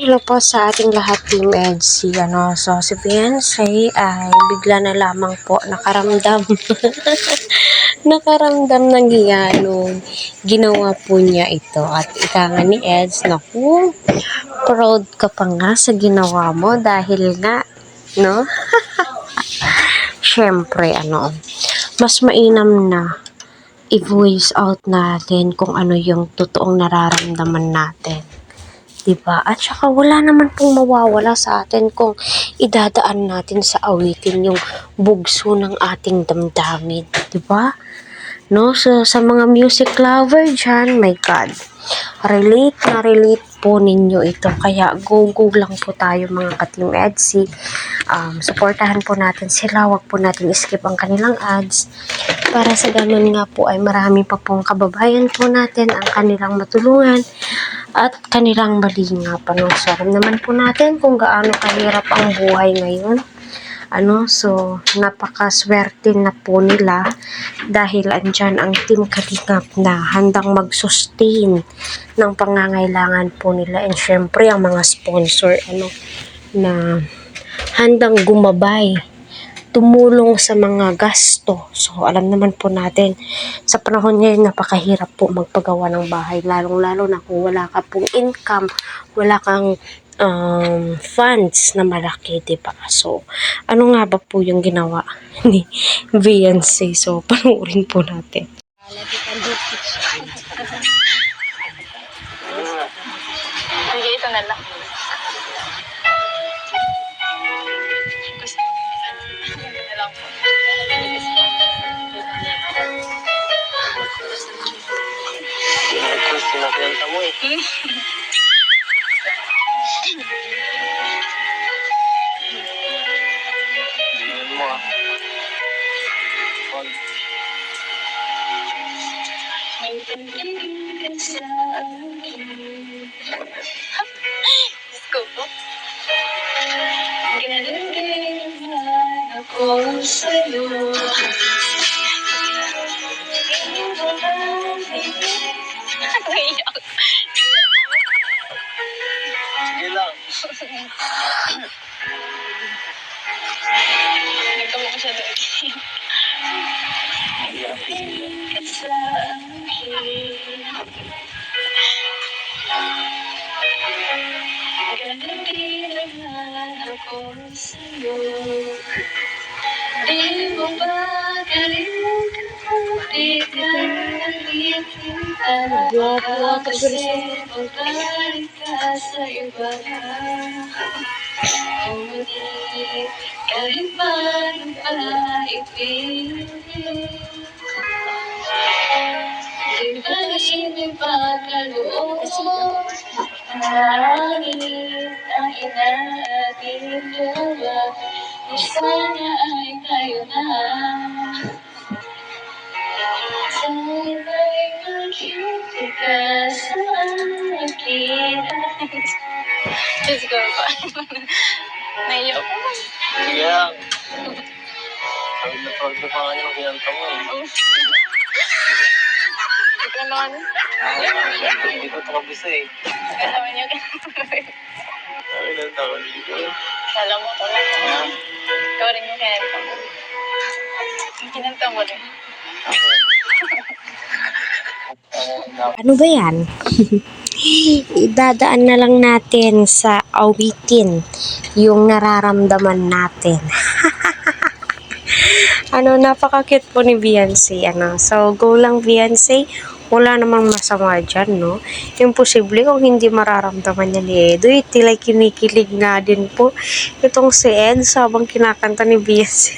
Hello po sa ating lahat, Team EDSI. So si Beyonce ay bigla na lamang po nakaramdam. Nakaramdam ng hiya nung ginawa po niya ito. At ika nga ni Eds, naku, proud ka pa nga sa ginawa mo dahil nga, no? Syempre, mas mainam na i-voice out natin kung ano yung totoong nararamdaman natin. Diba? At saka wala naman pong mawawala sa atin kung idadaan natin sa awitin yung bugso ng ating damdamin. Diba? No? So, sa mga music lover dyan, my God, relate na relate po ninyo ito. Kaya go lang po tayo mga ka-Team EDSI. Supportahan po natin sila. Huwag po natin skip ang kanilang ads. Para sa ganun nga po ay marami pa pong kababayan po natin ang kanilang matulungan at kanilang malingap. So, alam naman po natin kung gaano kahirap ang buhay ngayon. So, napakaswerte na po nila dahil andyan ang Team Kalingap na handang mag-sustain ng pangangailangan po nila. And syempre, ang mga sponsor, na handang gumabay, tumulong sa mga gasto. So, alam naman po natin, sa panahon ngayon, napakahirap po magpagawa ng bahay. Lalong-lalo na kung wala ka pong income, wala kang funds na malaki, diba? So, ano nga ba po yung ginawa ni Beyonce? So, panoorin po natin. Sige, ito na lang. Sinakanta mo eh. Tingnan mo ah. May pagdating ka sa akin. Diyos ko po. Ganun din naman ako sa'yo. Naiyak. Sige lang. Nagkamu ko siya doon. Sa akin. Ganun din naman ako sa'yo. Di mo ba kalimutan kung di ka nagtitinta? Kasi pabalik ka sa iba. Kung hindi kahit paano pa ipilit. Di ba hindi pa kaloob? Marangit ang inaating dalawa. Di sana ay tayo na. Sana'y mag-ibig ka sa akin. Diyos ko pa. Naiyak ko man. Sige lang. Sabi na pag na pa nga niya ng kinanta mo eh. Ikaw naman. Hindi ko ito kabisa eh. Ikaw naman yung Sabi ng tao, hindi ko. alam mo ko lang. Ikaw rin yung kinanta mo. Kinanta mo rin. Ano ba yan? Idadaan na lang natin sa awitin yung nararamdaman natin. Napaka-cute po ni Beyonce. So, go lang Beyonce. Wala namang masama dyan, no? Imposible kung hindi mararamdaman niya ni Edo. Tila'y kinikilig nga din po itong si Ed habang kinakanta ni Beyonce.